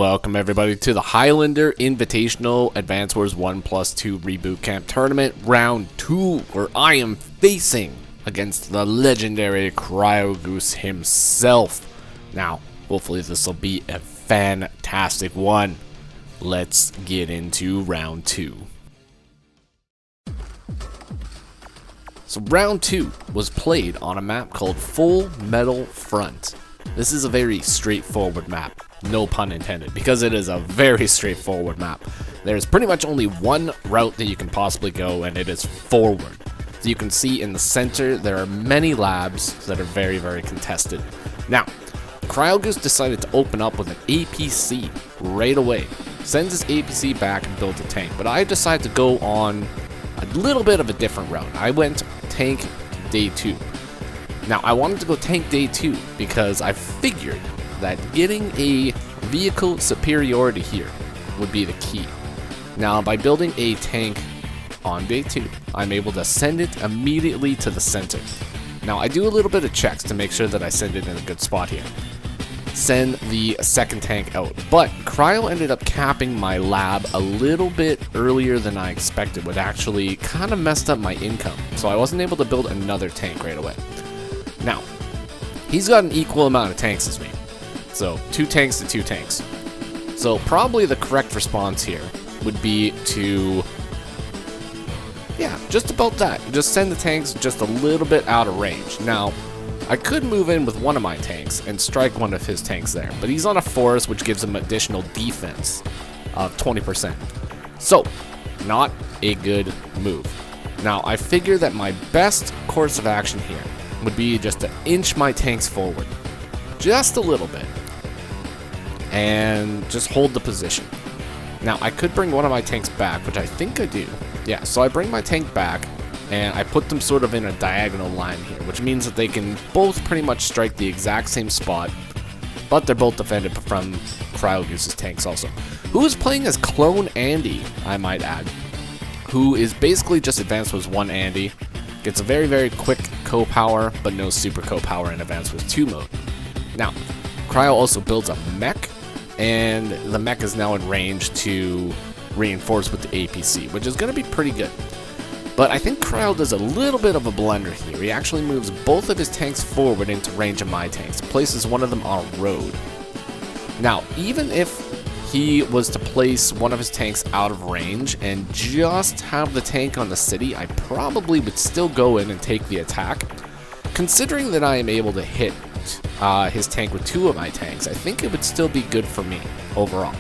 Welcome everybody to the H3il3nder Invitational Advance Wars 1+2 Reboot Camp Tournament Round 2, where I am facing against the legendary Cryogoose himself. Now, hopefully this will be a fantastic one. Let's get into Round 2. So Round 2 was played on a map called Full Metal Front. This is a very straightforward map. No pun intended, because it is a very straightforward map. There's pretty much only one route that you can possibly go, and it is forward. So you can see in the center, there are many labs that are very, very contested. Now, Cryogoose decided to open up with an APC right away. Sends his APC back and builds a tank, but I decided to go on a little bit of a different route. I went tank day 2. Now, I wanted to go tank day 2 because I figured that getting a vehicle superiority here would be the key. Now, by building a tank on day 2, I'm able to send it immediately to the center. Now, I do a little bit of checks to make sure that I send it in a good spot here. Send the second tank out, but Cryo ended up capping my lab a little bit earlier than I expected, which actually kind of messed up my income, so I wasn't able to build another tank right away. Now, he's got an equal amount of tanks as me. So, 2 tanks to 2 tanks. So, probably the correct response here would be to, yeah, just about that. Just send the tanks just a little bit out of range. Now, I could move in with one of my tanks and strike one of his tanks there, but he's on a forest, which gives him additional defense of 20%. So, not a good move. Now, I figure that my best course of action here would be just to inch my tanks forward just a little bit and just hold the position. Now, I could bring one of my tanks back, which I think I do. Yeah, so I bring my tank back and I put them sort of in a diagonal line here, which means that they can both pretty much strike the exact same spot, but they're both defended from Cryogoose's tanks also, who is playing as Clone Andy, I might add, who is basically just Advance Wars 1 Andy. Gets a very, very quick co-power, but no super co-power in Advance Wars 2 mode. Now, Cryo also builds a mech, and the mech is now in range to reinforce with the APC, which is going to be pretty good. But I think Cryo does a little bit of a blunder here. He actually moves both of his tanks forward into range of my tanks, places one of them on a road. Now, even if he was to place one of his tanks out of range and just have the tank on the city, I probably would still go in and take the attack. Considering that I am able to hit his tank with 2 of my tanks, I think it would still be good for me overall.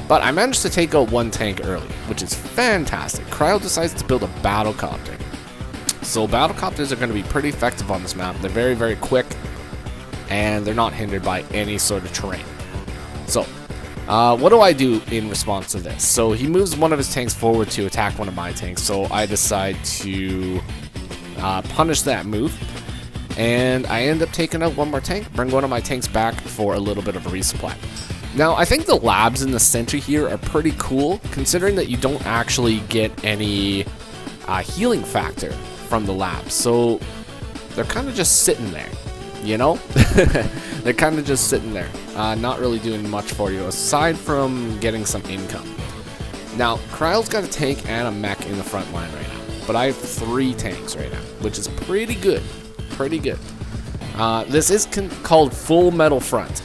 But I managed to take out 1 tank early, which is fantastic. Cryo decides to build a battlecopter. So battlecopters are going to be pretty effective on this map. They're very, very quick, and they're not hindered by any sort of terrain. So, what do I do in response to this? So he moves one of his tanks forward to attack one of my tanks, so I decide to punish that move. And I end up taking out 1 more tank, bring one of my tanks back for a little bit of a resupply. Now, I think the labs in the center here are pretty cool, considering that you don't actually get any healing factor from the labs. So they're kind of just sitting there, you know? They're kind of just sitting there, not really doing much for you, aside from getting some income. Now, Cryo's got a tank and a mech in the front line right now, but I have 3 tanks right now, which is pretty good. Pretty good. This is called Full Metal Front,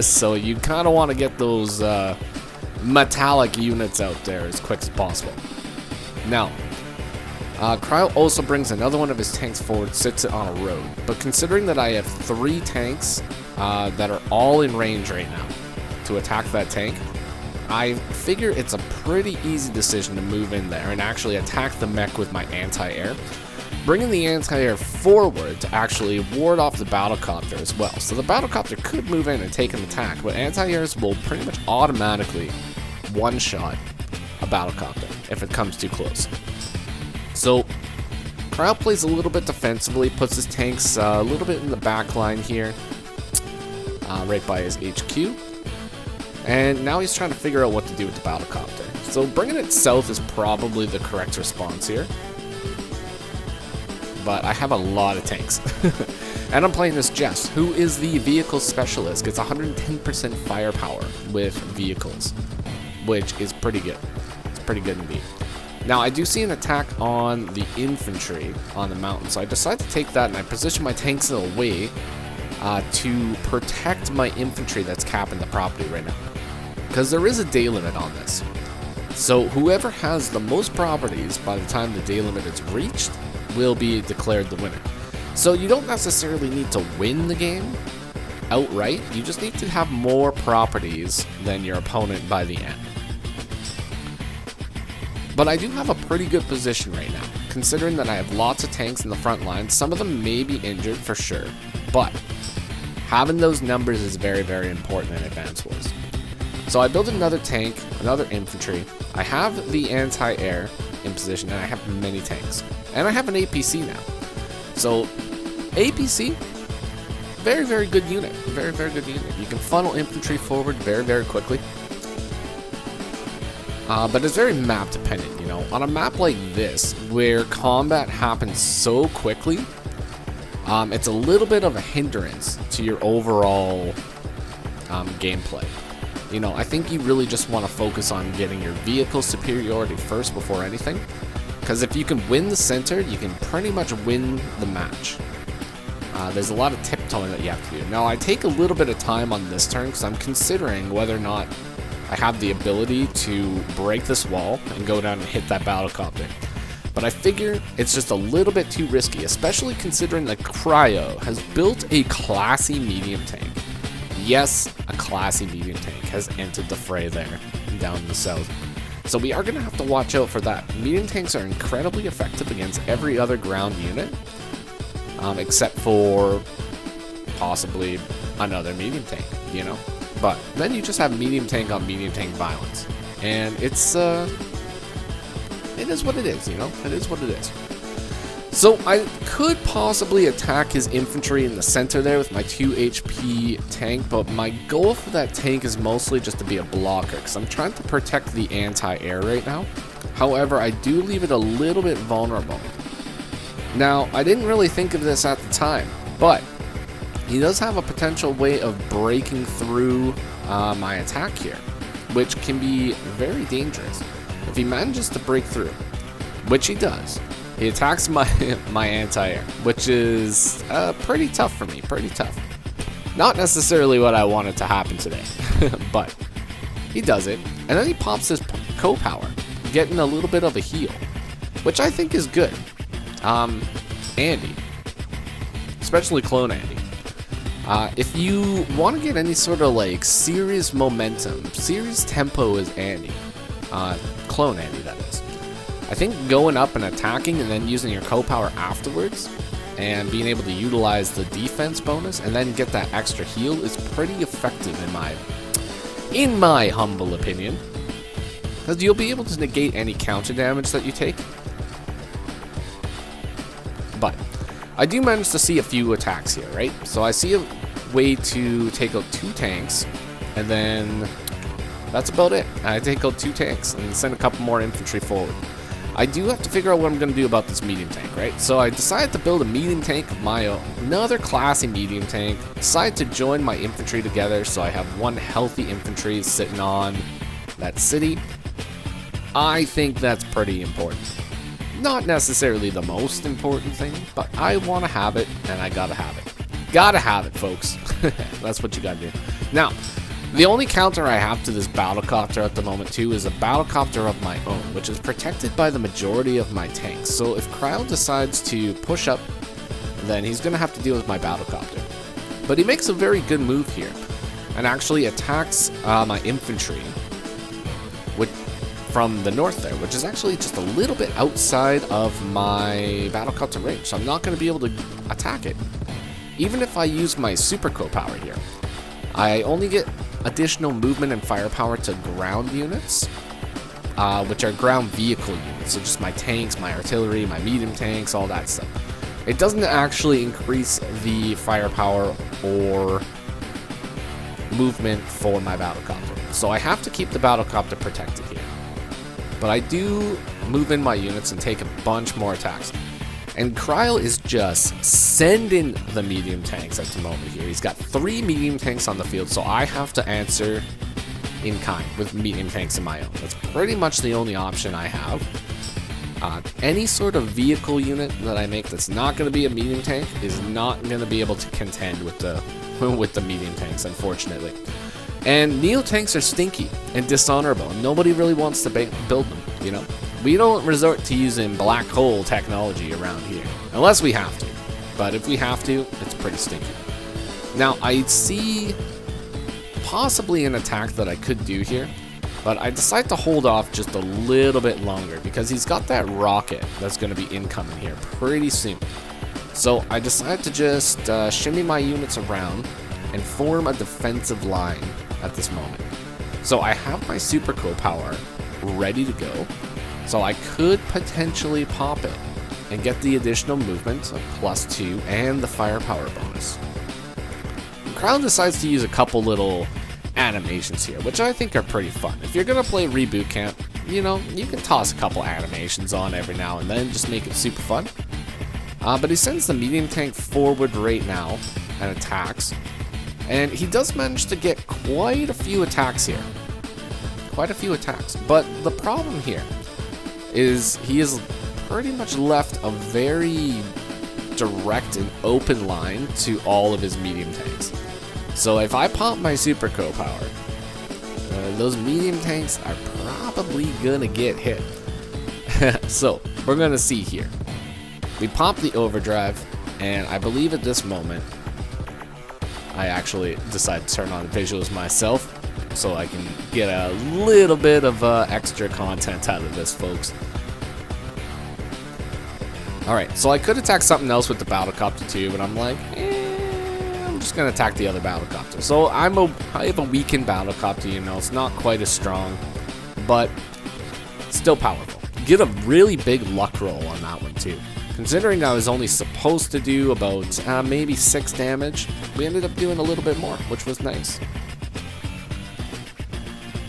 so you kind of want to get those metallic units out there as quick as possible. Now, Cryo also brings another one of his tanks forward, sits it on a road, but considering that I have 3 tanks that are all in range right now to attack that tank, I figure it's a pretty easy decision to move in there and actually attack the mech with my anti-air, bringing the anti-air forward to actually ward off the battlecopter as well. So the battlecopter could move in and take an attack, but anti-airs will pretty much automatically one-shot a battlecopter if it comes too close. So Cryo plays a little bit defensively, puts his tanks a little bit in the back line here, right by his HQ. And now he's trying to figure out what to do with the battlecopter. So bringing it south is probably the correct response here. But I have a lot of tanks. And I'm playing this Jess, who is the vehicle specialist. Gets 110% firepower with vehicles, which is pretty good. It's pretty good indeed. Now, I do see an attack on the infantry on the mountain, so I decide to take that, and I position my tanks in a way to protect my infantry that's capping the property right now. Because there is a day limit on this. So whoever has the most properties by the time the day limit is reached will be declared the winner. So you don't necessarily need to win the game outright, you just need to have more properties than your opponent by the end. But I do have a pretty good position right now, considering that I have lots of tanks in the front line. Some of them may be injured for sure, but having those numbers is very, very important in Advance Wars. So I build another tank, another infantry. I have the anti-air in position, and I have many tanks. And I have an APC now. So, APC, very, very good unit. Very, very good unit. You can funnel infantry forward very, very quickly. But it's very map dependent, you know. On a map like this, where combat happens so quickly, it's a little bit of a hindrance to your overall gameplay. You know, I think you really just want to focus on getting your vehicle superiority first before anything. Because if you can win the center, you can pretty much win the match. There's a lot of tiptoeing that you have to do. Now, I take a little bit of time on this turn because I'm considering whether or not I have the ability to break this wall and go down and hit that battlecopter. But I figure it's just a little bit too risky, especially considering that Cryo has built a classy medium tank. Yes, a classy medium tank has entered the fray there down in the south. So we are going to have to watch out for that. Medium tanks are incredibly effective against every other ground unit, except for possibly another medium tank, you know? But then you just have medium tank on medium tank violence. And it's, it is what it is, you know? It is what it is. So I could possibly attack his infantry in the center there with my 2 HP tank, but my goal for that tank is mostly just to be a blocker, because I'm trying to protect the anti-air right now. However, I do leave it a little bit vulnerable. Now, I didn't really think of this at the time, but he does have a potential way of breaking through my attack here, which can be very dangerous. If he manages to break through, which he does, he attacks my anti-air, which is pretty tough for me, pretty tough. Not necessarily what I wanted to happen today, but he does it, and then he pops his co-power, getting a little bit of a heal, which I think is good. Andy, especially Clone Andy. If you want to get any sort of like serious momentum, serious tempo as Andy, Clone Andy that is. I think going up and attacking and then using your co-power afterwards and being able to utilize the defense bonus and then get that extra heal is pretty effective in my humble opinion. Because you'll be able to negate any counter damage that you take. But I do manage to see a few attacks here, right? So I see a way to take out 2 tanks, and then that's about it. I take out 2 tanks and send a couple more infantry forward. I do have to figure out what I'm going to do about this medium tank, right? So I decided to build a medium tank of my own, another classy medium tank, decided to join my infantry together so I have one healthy infantry sitting on that city. I think that's pretty important. Not necessarily the most important thing, but I want to have it, and I gotta have it. Gotta have it, folks. That's what you gotta do. Now, the only counter I have to this battlecopter at the moment, too, is a battlecopter of my own, which is protected by the majority of my tanks. So if Cryo decides to push up, then he's gonna have to deal with my battlecopter. But he makes a very good move here, and actually attacks my infantry from the north there, which is actually just a little bit outside of my battlecopter range, so I'm not going to be able to attack it. Even if I use my super co-power here, I only get additional movement and firepower to ground units, which are ground vehicle units, so just my tanks, my artillery, my medium tanks, all that stuff. It doesn't actually increase the firepower or movement for my battlecopter, so I have to keep the battlecopter protected here. But I do move in my units and take a bunch more attacks. And Cryo is just sending the medium tanks at the moment here. He's got 3 medium tanks on the field, so I have to answer in kind with medium tanks of my own. That's pretty much the only option I have. Any sort of vehicle unit that I make that's not going to be a medium tank is not going to be able to contend with the medium tanks, unfortunately. And Neo tanks are stinky and dishonorable, and nobody really wants to build them, you know? We don't resort to using black hole technology around here, unless we have to. But if we have to, it's pretty stinky. Now, I see possibly an attack that I could do here, but I decide to hold off just a little bit longer because he's got that rocket that's going to be incoming here pretty soon. So I decide to just shimmy my units around and form a defensive line at this moment. So I have my Super Co-Power ready to go, so I could potentially pop it and get the additional movement of +2 and the firepower bonus. Crowd decides to use a couple little animations here, which I think are pretty fun. If you're gonna play Reboot Camp, you know, you can toss a couple animations on every now and then, just make it super fun. But he sends the medium tank forward right now and attacks, and he does manage to get quite a few attacks here. Quite a few attacks, but the problem here is he has pretty much left a very direct and open line to all of his medium tanks. So if I pop my Super Co-Power, those medium tanks are probably gonna get hit. So we're gonna see here. We pop the overdrive, and I believe at this moment, I actually decide to turn on the visuals myself so I can get a little bit of extra content out of this, folks. Alright, so I could attack something else with the Battlecopter too, but I'm like, I'm just gonna attack the other Battlecopter. So I have a weakened Battlecopter, you know, it's not quite as strong, but still powerful. Get a really big luck roll on that one too. Considering I was only supposed to do about maybe 6 damage, we ended up doing a little bit more, which was nice.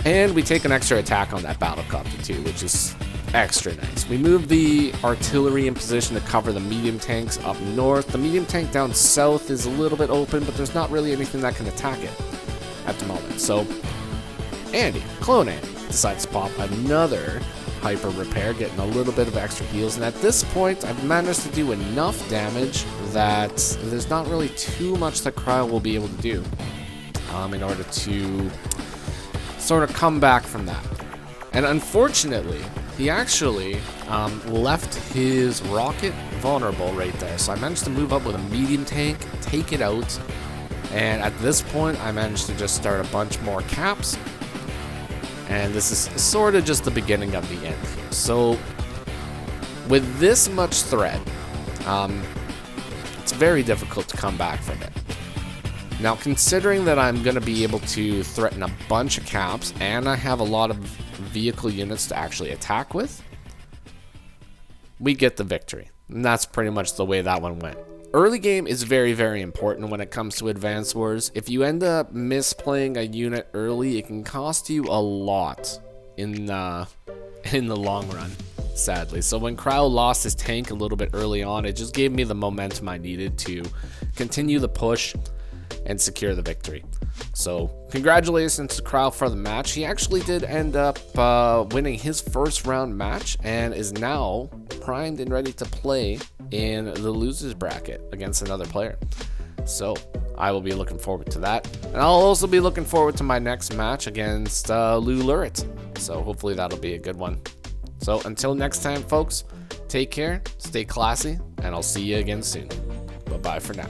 And we take an extra attack on that Battlecopter too, which is extra nice. We move the artillery in position to cover the medium tanks up north. The medium tank down south is a little bit open, but there's not really anything that can attack it at the moment. So Andy, Clone Andy, decides to pop another hyper repair, getting a little bit of extra heals, and at this point I've managed to do enough damage that there's not really too much that Cryo will be able to do in order to sort of come back from that. And unfortunately, he actually left his rocket vulnerable right there, so I managed to move up with a medium tank, take it out, and at this point I managed to just start a bunch more caps. And this is sort of just the beginning of the end here. So, with this much threat, it's very difficult to come back from it. Now, considering that I'm going to be able to threaten a bunch of caps, and I have a lot of vehicle units to actually attack with, we get the victory. And that's pretty much the way that one went. Early game is very, very important when it comes to Advance Wars. If you end up misplaying a unit early, it can cost you a lot in the long run, sadly. So when Cryo lost his tank a little bit early on, it just gave me the momentum I needed to continue the push and secure the victory. So congratulations to Cryo for the match. He actually did end up winning his first round match and is now primed and ready to play in the losers bracket against another player. So I will be looking forward to that, and I'll also be looking forward to my next match against Lou Lurit. So hopefully that'll be a good one. So until next time, folks, take care, stay classy, and I'll see you again soon. Bye-bye for now.